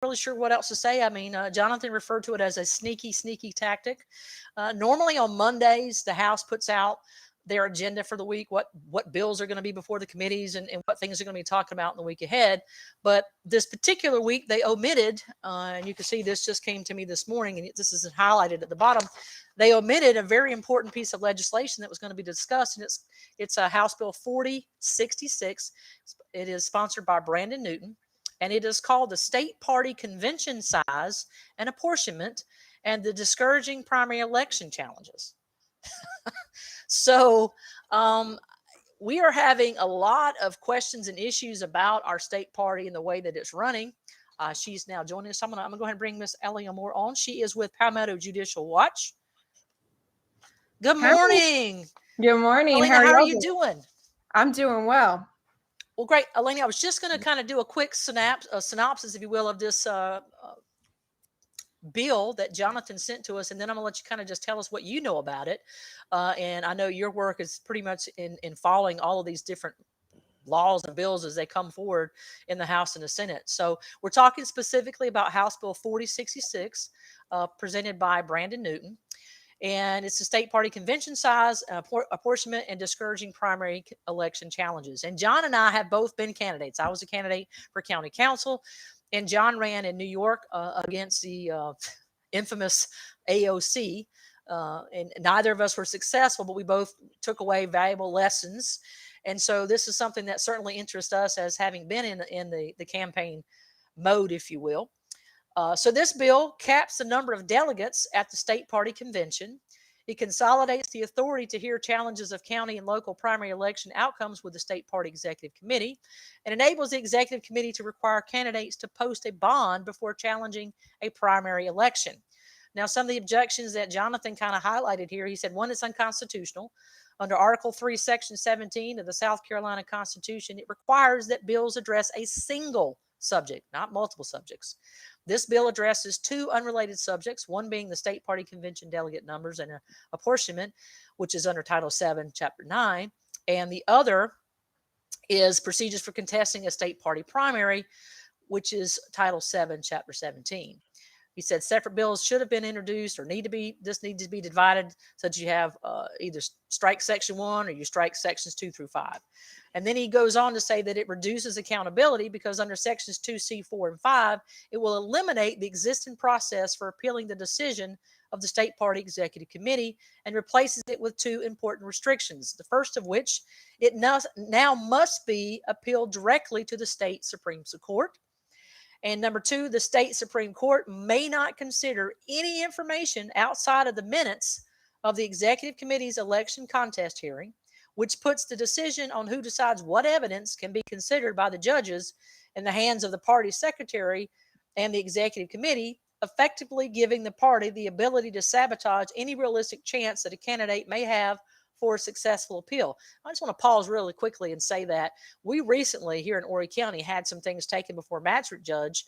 really sure what else to say. I mean, Jonathan referred to it as a sneaky tactic. Normally on Mondays, the House puts out their agenda for the week, what bills are going to be before the committees, and what things are going to be talking about in the week ahead. But this particular week, they omitted, and you can see this just came to me this morning, and this is highlighted at the bottom. They omitted a very important piece of legislation that was going to be discussed, and it's a House Bill 4066. It is sponsored by Brandon Newton, and it is called the State Party Convention Size and Apportionment and the Discouraging Primary Election Challenges. So we are having a lot of questions and issues about our state party and the way that it's running. She's now joining us. I'm going to go ahead and bring Miss Ellie Moore on. She is with Palmetto Judicial Watch. Good morning. Good morning. Elena, how are you doing? I'm doing well. Well, great. Elena, I was just going to kind of do a quick synopsis, if you will, of this bill that Jonathan sent to us, and then I'm gonna let you kind of just tell us what you know about it. And I know your work is pretty much in following all of these different laws and bills as they come forward in the House and the Senate. So we're talking specifically about House Bill 4066, presented by Brandon Newton. And it's the state party convention size, apportionment, and discouraging primary election challenges. And John and I have both been candidates. I was a candidate for county council, and John ran in New York against the infamous AOC. And neither of us were successful, but we both took away valuable lessons. And so this is something that certainly interests us as having been in the campaign mode, if you will. So this bill caps the number of delegates at the state party convention. It consolidates the authority to hear challenges of county and local primary election outcomes with the state party executive committee, and enables the executive committee to require candidates to post a bond before challenging a primary election. Now, some of the objections that Jonathan kind of highlighted here, he said, one, it's unconstitutional. Under Article 3, Section 17 of the South Carolina Constitution, it requires that bills address a single subject, not multiple subjects. This bill addresses two unrelated subjects, one being the state party convention delegate numbers and apportionment, which is under Title 7, Chapter 9, and the other is procedures for contesting a state party primary, which is Title 7, Chapter 17. He said separate bills should have been introduced or needs to be divided so that you have either strike Section 1 or you strike Sections 2 through 5. And then he goes on to say that it reduces accountability because under Sections 2C, 4, and 5, it will eliminate the existing process for appealing the decision of the state party executive committee and replaces it with two important restrictions. The first of which, it now must be appealed directly to the state Supreme Court. And number two, the state Supreme Court may not consider any information outside of the minutes of the executive committee's election contest hearing, which puts the decision on who decides what evidence can be considered by the judges in the hands of the party secretary and the executive committee, effectively giving the party the ability to sabotage any realistic chance that a candidate may have for a successful appeal. I just want to pause really quickly and say that we recently here in Horry County had some things taken before a magistrate judge,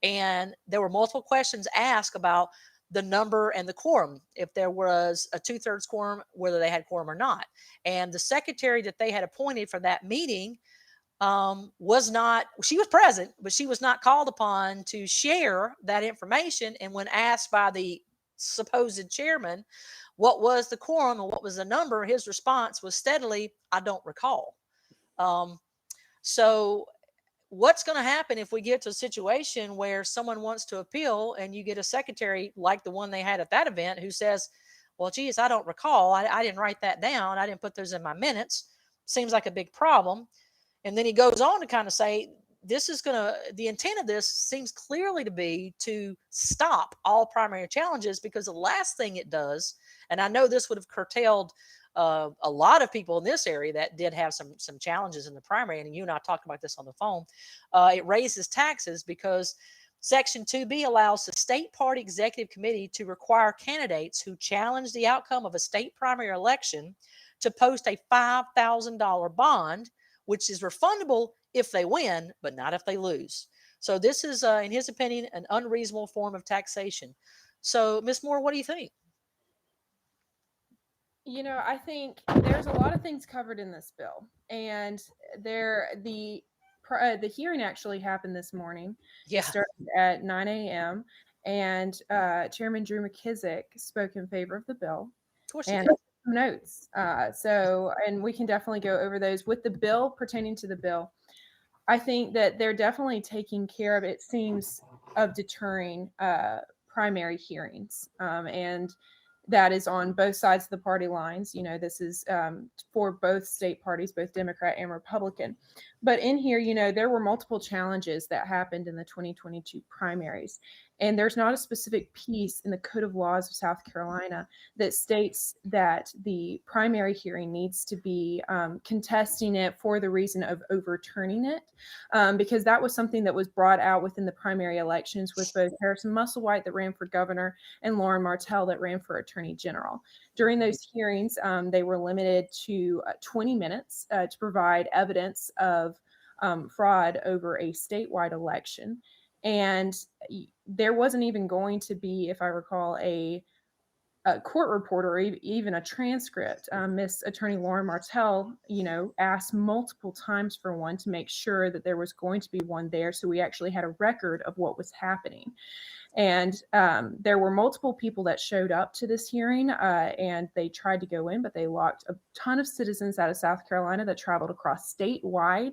and there were multiple questions asked about the number and the quorum, if there was a 2/3 quorum, whether they had quorum or not. And the secretary that they had appointed for that meeting she was present, but she was not called upon to share that information. And when asked by the supposed chairman what was the quorum and what was the number, his response was steadily, I don't recall. So what's going to happen if we get to a situation where someone wants to appeal and you get a secretary like the one they had at that event who says, well, geez, I don't recall. I didn't write that down. I didn't put those in my minutes. Seems like a big problem. And then he goes on to kind of say, the intent of this seems clearly to be to stop all primary challenges, because the last thing it does, and I know this would have curtailed a lot of people in this area that did have some challenges in the primary, and you and I talked about this on the phone, it raises taxes because Section 2B allows the state party executive committee to require candidates who challenge the outcome of a state primary election to post a $5,000 bond, which is refundable if they win, but not if they lose. So this is, in his opinion, an unreasonable form of taxation. So, Ms. Moore, what do you think? I think there's a lot of things covered in this bill, and the the hearing actually happened this morning. It Yeah, of started at 9 a.m. and Chairman Drew McKissick spoke in favor of the bill course he and did. some notes. And we can definitely go over those with the bill pertaining to the bill. I think that they're definitely taking care of, it seems, of deterring primary hearings. And that is on both sides of the party lines. This is for both state parties, both Democrat and Republican. But in here, there were multiple challenges that happened in the 2022 primaries. And there's not a specific piece in the Code of Laws of South Carolina that states that the primary hearing needs to be contesting it for the reason of overturning it, because that was something that was brought out within the primary elections with both Harrison Musselwhite that ran for governor and Lauren Martell that ran for attorney general. During those hearings, they were limited to 20 minutes to provide evidence of fraud over a statewide election. And there wasn't even going to be, if I recall, a court report or even a transcript. Miss Attorney Lauren Martell, asked multiple times for one to make sure that there was going to be one there. So we actually had a record of what was happening. And there were multiple people that showed up to this hearing and they tried to go in, but they locked a ton of citizens out of South Carolina that traveled across statewide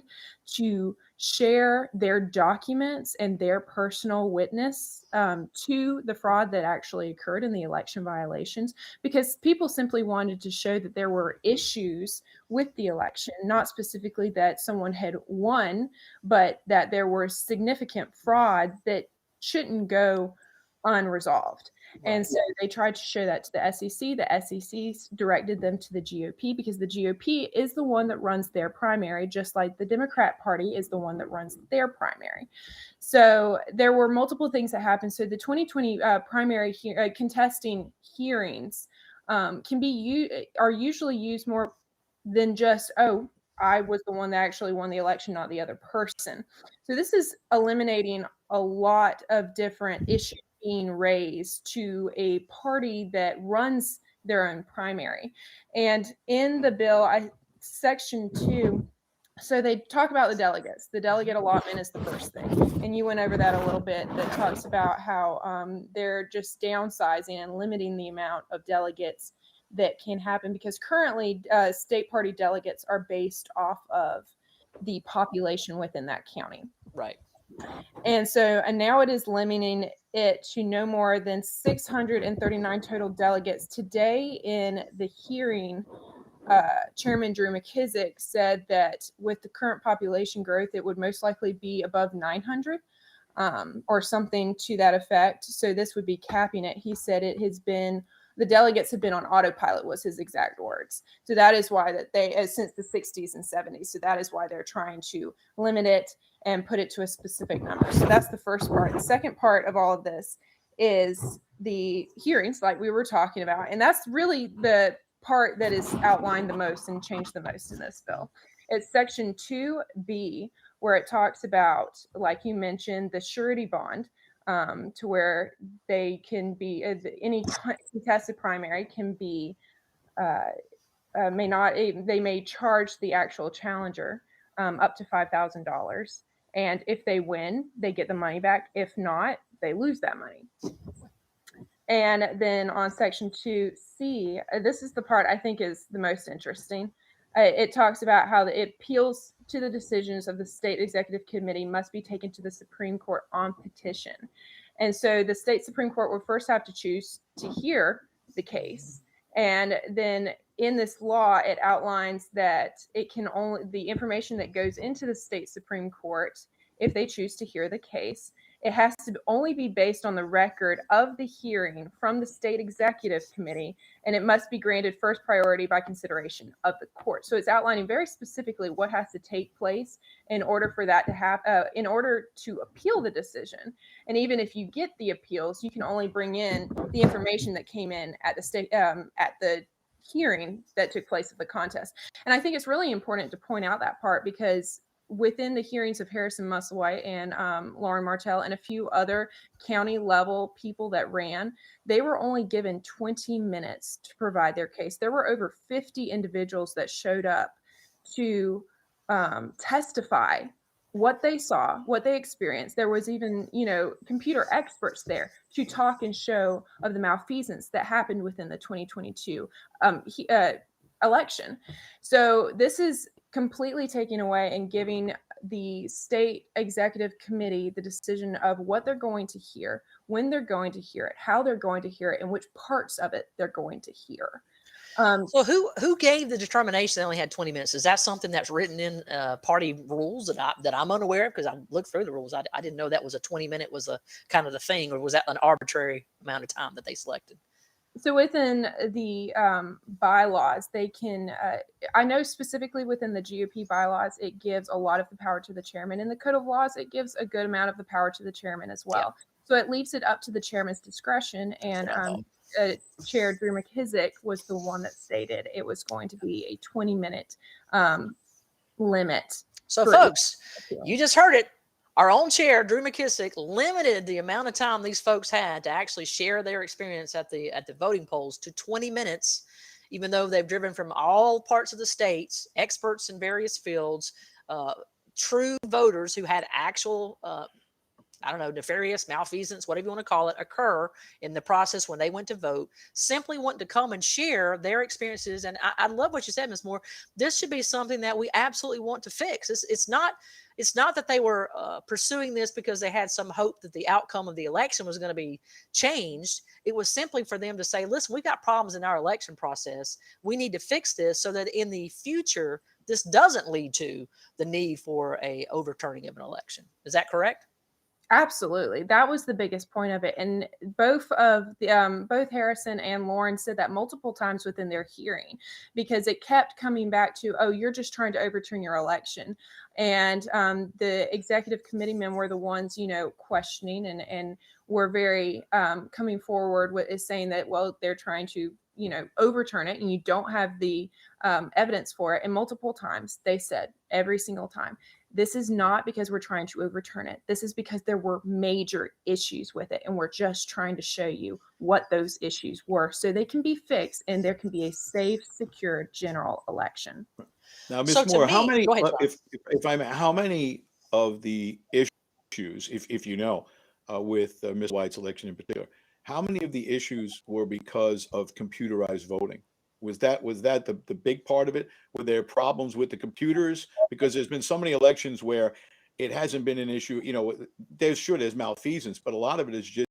to share their documents and their personal witness to the fraud that actually occurred in the election violations, because people simply wanted to show that there were issues with the election, not specifically that someone had won, but that there were significant fraud that shouldn't go unresolved. Right. And so they tried to show that to the SEC. The SEC directed them to the GOP because the GOP is the one that runs their primary, just like the Democrat Party is the one that runs their primary. So there were multiple things that happened. So the 2020 primary contesting hearings are usually used more than just, oh, I was the one that actually won the election, not the other person. So this is eliminating a lot of different issues being raised to a party that runs their own primary. And in the bill, section 2, so they talk about the delegates. The delegate allotment is the first thing. And you went over that a little bit, that talks about how they're just downsizing and limiting the amount of delegates that can happen, because currently state party delegates are based off of the population within that county. Right. And now it is limiting it to no more than 639 total delegates. Today in the hearing, Chairman Drew McKissick said that with the current population growth, it would most likely be above 900 or something to that effect. So this would be capping it. He said the delegates have been on autopilot, was his exact words. So that is why since the 60s and 70s. So that is why they're trying to limit it and put it to a specific number. So that's the first part. The second part of all of this is the hearings, like we were talking about. And that's really the part that is outlined the most and changed the most in this bill. It's section 2B, where it talks about, like you mentioned, the surety bond, to where they can be, any contested primary can be, they may charge the actual challenger up to $5,000. And if they win, they get the money back. If not, they lose that money. And then on section 2C, this is the part I think is the most interesting. It talks about how the appeals to the decisions of the state executive committee must be taken to the Supreme Court on petition. And so the state Supreme Court will first have to choose to hear the case. And then in this law, it outlines that the information that goes into the state Supreme Court, if they choose to hear the case, it has to only be based on the record of the hearing from the state executive committee, and it must be granted first priority by consideration of the court. So it's outlining very specifically what has to take place in order for that to happen, in order to appeal the decision. And even if you get the appeals, you can only bring in the information that came in at the hearing that took place at the contest. And I think it's really important to point out that part, because within the hearings of Harrison Musselwhite and Lauren Martell and a few other county level people that ran, they were only given 20 minutes to provide their case. There were over 50 individuals that showed up to testify what they saw, what they experienced. There was even, computer experts there to talk and show of the malfeasance that happened within the 2022 election. So this is completely taking away and giving the state executive committee the decision of what they're going to hear, when they're going to hear it, how they're going to hear it, and which parts of it they're going to hear. So who gave the determination they only had 20 minutes? Is that something that's written in party rules that I'm unaware of? Because I looked through the rules. I didn't know that was a 20-minute was a kind of the thing, or was that an arbitrary amount of time that they selected? So within the bylaws, they can, I know specifically within the GOP bylaws, it gives a lot of the power to the chairman. In the code of laws, it gives a good amount of the power to the chairman as well. Yeah. So it leaves it up to the chairman's discretion. And Chair Drew McKissick was the one that stated it was going to be a 20-minute limit. So folks, you just heard it. Our own chair, Drew McKissick, limited the amount of time these folks had to actually share their experience at the voting polls to 20 minutes, even though they've driven from all parts of the states, experts in various fields, true voters who had actual I don't know, nefarious, malfeasance, whatever you want to call it, occur in the process when they went to vote, simply wanting to come and share their experiences. And I love what you said, Ms. Moore. This should be something that we absolutely want to fix. It's not that they were pursuing this because they had some hope that the outcome of the election was going to be changed. It was simply for them to say, listen, we've got problems in our election process. We need to fix this so that in the future, this doesn't lead to the need for a overturning of an election. Is that correct? Absolutely. That was the biggest point of it. And both Harrison and Lauren said that multiple times within their hearing, because it kept coming back to, oh, you're just trying to overturn your election. And the executive committee men were the ones, questioning and were very coming forward with is saying that, well, they're trying to, overturn it and you don't have the evidence for it. And multiple times they said, every single time, this is not because we're trying to overturn it. This is because there were major issues with it. And we're just trying to show you what those issues were so they can be fixed and there can be a safe, secure general election. Now, Ms. Moore, how many, go ahead, if I may, how many of the issues, if you know, with Ms. White's election in particular, how many of the issues were because of computerized voting? Was that the big part of it? Were there problems with the computers? Because there's been so many elections where it hasn't been an issue. There's malfeasance, but a lot of it is just